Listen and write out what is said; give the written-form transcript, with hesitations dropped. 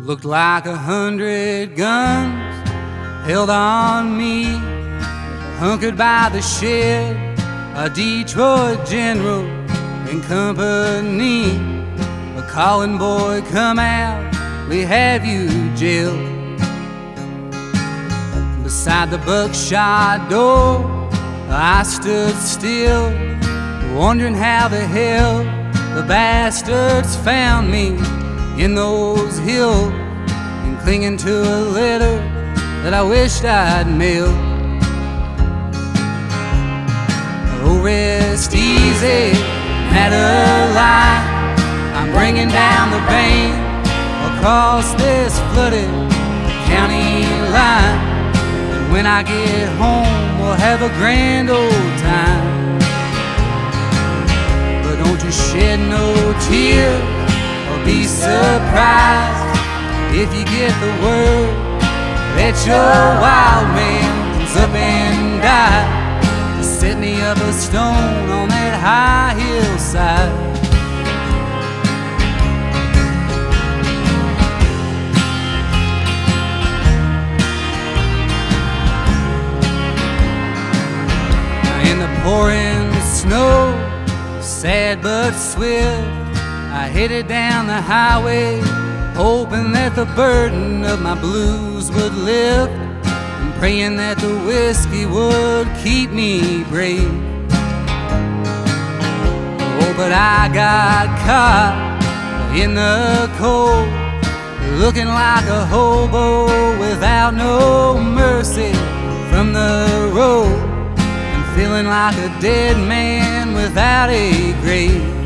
Looked like 100 guns held on me, hunkered by the shed, a Detroit general in company. A calling boy, come out, we have you jailed. Beside the buckshot door, I stood still, wondering how the hell the bastards found me in those hills, and clinging to a letter that I wished I'd mailed. Oh, rest easy, Madeline, I'm bringing down the band across this flooded county line. And when I get home, we'll have a grand old time. But don't you shed no tears or be surprised if you get the word that your wild man comes up and died. Set me up a stone on that high hillside. In the pouring snow, sad but swift, I headed down the highway, hoping that the burden of my blues would lift, and praying that the whiskey would keep me brave. Oh, but I got caught in the cold, looking like a hobo without no mercy from the road, feeling like a dead man without a grave.